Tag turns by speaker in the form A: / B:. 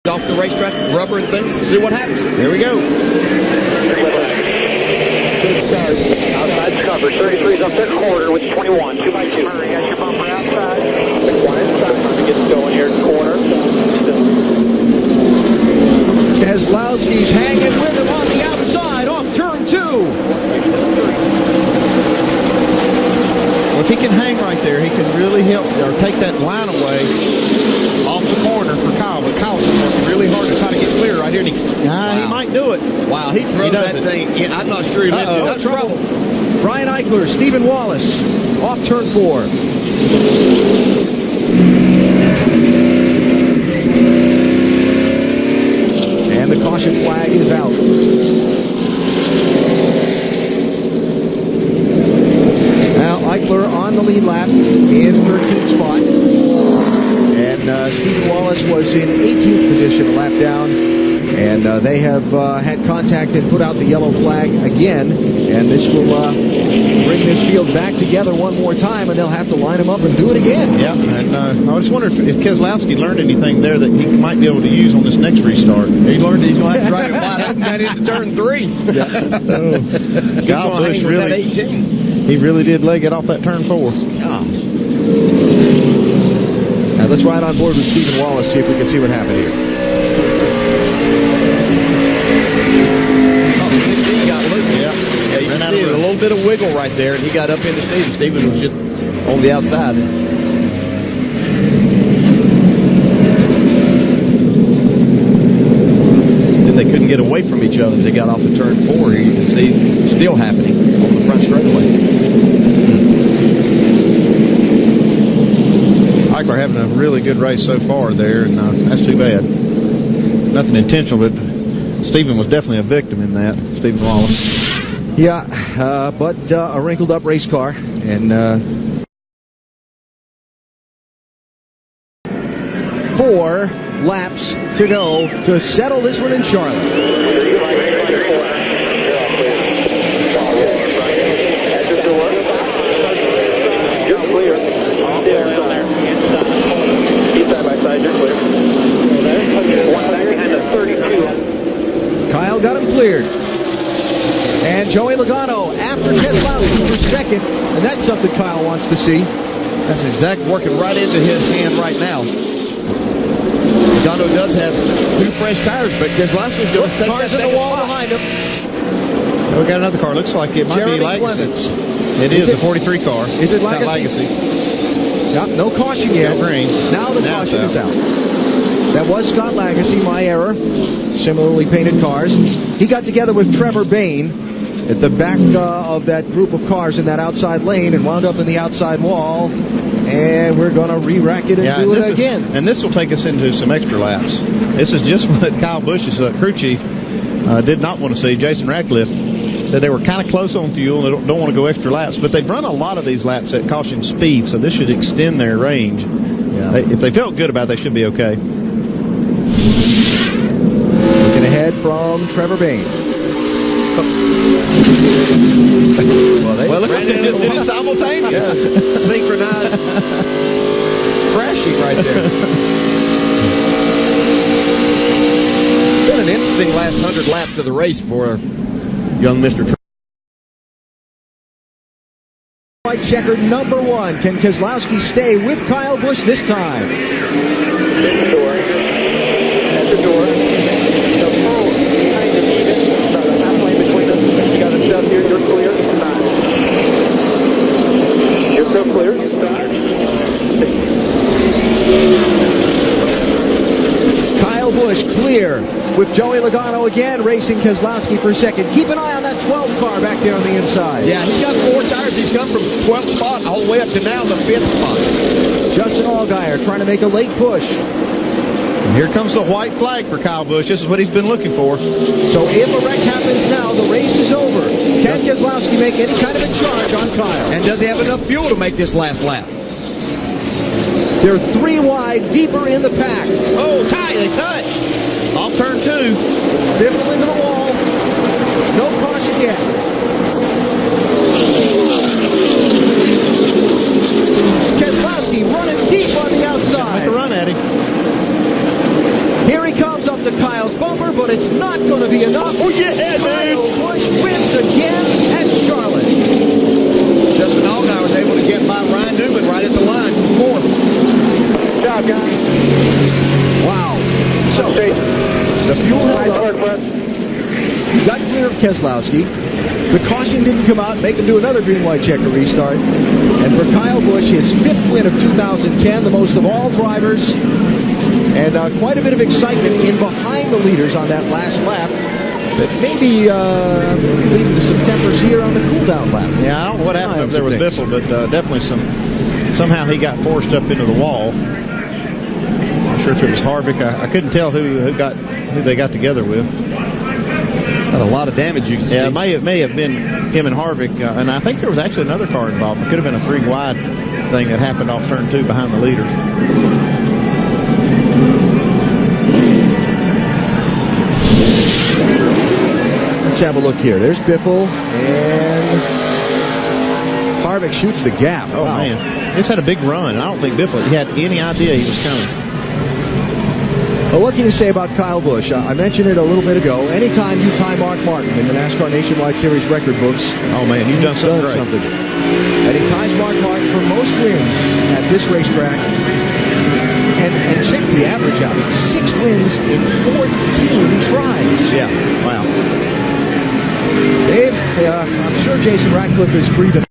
A: Off the racetrack, rubber and things, see what happens.
B: There we go.
C: Good start. Outside cover. 33's up the corner with 21. 2 by 2. Murray, got your bumper outside. One inside. Trying to get it going here. Corner.
D: Keselowski's hanging with him on the outside off turn 2.
B: Well, if he can hang right there, he can really help or take that line away off the corner for Kyle. But Kyle's going to work really hard to try to get clear right here. And he might do it.
A: Wow, he drove that thing. Yeah, I'm not sure he lived in that trouble.
D: Brian Eichler, Stephen Wallace, off turn 4. And the caution flag is out. Now Eichler on the lead lap in 13th spot. And Stephen Wallace was in 18th position, a lap down. And they have had contact and put out the yellow flag again. And this will bring this field back together one more time, and they'll have to line them up and do it again.
B: Yeah, and I just wonder if Keselowski learned anything there that he might be able to use on this next restart.
A: He learned he's going to have to drive it wide open and into turn 3.
B: Yeah. Kyle Busch really, he really did leg it off that turn 4.
A: Gosh.
D: Now let's ride on board with Stephen Wallace, see if we can see what happened here.
A: 16 got loose. Yeah, you can see a little bit of wiggle right there, and he got up into Stephen. Stephen was just on the outside. Then they couldn't get away from each other as they got off the turn 4. Here you can see still happening on the front straightaway.
B: Eichler having a really good race so far there, and that's too bad. Nothing intentional, but Stephen was definitely a victim in that, Stephen Wallace.
D: Yeah, but a wrinkled up race car, and 4 laps to go to settle this one in Charlotte. Kyle got him cleared. And Joey Logano after Keselowski for second. And that's something Kyle wants to see.
A: That's exactly working right into his hand right now. Logano does have 2 fresh tires, but Keselowski's going to take that second
D: wall
A: spot.
D: behind him.
B: We got another car. Looks like it might
D: Jeremy
B: be Legacy.
D: Clements.
B: It is a 43 car.
D: Is it
B: Legacy?
D: Yep, no caution yet.
B: No green.
D: Now the caution is out. That was Scott Lagasse, my error. Similarly painted cars. He got together with Trevor Bayne at the back of that group of cars in that outside lane and wound up in the outside wall. And we're going to re-rack it and do it again.
B: And this will take us into some extra laps. This is just what Kyle Busch's crew chief did not want to see. Jason Ratcliffe said they were kind of close on fuel and they don't want to go extra laps. But they've run a lot of these laps at caution speed, so this should extend their range. Yeah. If they felt good about it, they should be okay.
D: Looking ahead from Trevor Bayne.
A: Well, they did it simultaneous. Yeah. Synchronized crashing right there. It's been an interesting last 100 laps of the race for young Mr.
D: White-checker number 1. Can Keselowski stay with Kyle Busch this time?
C: At the door. The pole kind of even. About a halfway between us. You got it up here. You're clear. You're still clear.
D: Kyle Busch clear with Joey Logano again racing Keselowski for second. Keep an eye on that 12 car back there on the inside.
A: Yeah, he's got 4 tires. He's come from 12th spot all the way up to now the 5th spot.
D: Justin Allgaier trying to make a late push.
B: And here comes the white flag for Kyle Busch. This is what he's been looking for.
D: So if a wreck happens now, the race is over. Can Keselowski make any kind of a charge on Kyle?
A: And does he have enough fuel to make this last lap?
D: They're 3 wide, deeper in the pack.
B: Oh, tie, they touch. Off turn 2.
D: Dribble into the wall. No caution yet. Keselowski running deep on the outside.
B: Make a run at him.
D: Here he comes. up to Kyle's bumper, but it's not going to be enough.
A: Oh, yeah,
D: Kyle
A: dude.
D: Busch wins again at Charlotte.
A: Justin Allgaier was able to get by Ryan Newman right at the line for fourth.
C: Good job, guys.
D: Wow. So, the fuel held up. He got clear of Keselowski. The caution didn't come out, make him do another green-white-checker restart. And for Kyle Busch, his 5th win of 2010, the most of all drivers. And quite a bit of excitement in behind the leaders on that last lap. That maybe leading to some tempers here on the cool-down lap.
B: Yeah, I don't know what happened up there with Biffle, but definitely somehow he got forced up into the wall. I'm not sure if it was Harvick. I couldn't tell who they got together with.
A: Got a lot of damage you can see.
B: Yeah, it may have been him and Harvick, and I think there was actually another car involved. It could have been a 3-wide thing that happened off turn 2 behind the leader.
D: Let's have a look here. There's Biffle, and Harvick shoots the gap.
B: Oh,
D: wow.
B: man. This had a big run. I don't think Biffle had any idea he was coming.
D: Well, what can you say about Kyle Busch? I mentioned it a little bit ago. Anytime you tie Mark Martin in the NASCAR Nationwide Series record books,
B: oh, man, you've done something great.
D: And he ties Mark Martin for most wins at this racetrack. And check the average out. 6 wins in 14 tries.
B: Yeah, wow.
D: Dave, I'm sure Jason Ratcliffe is breathing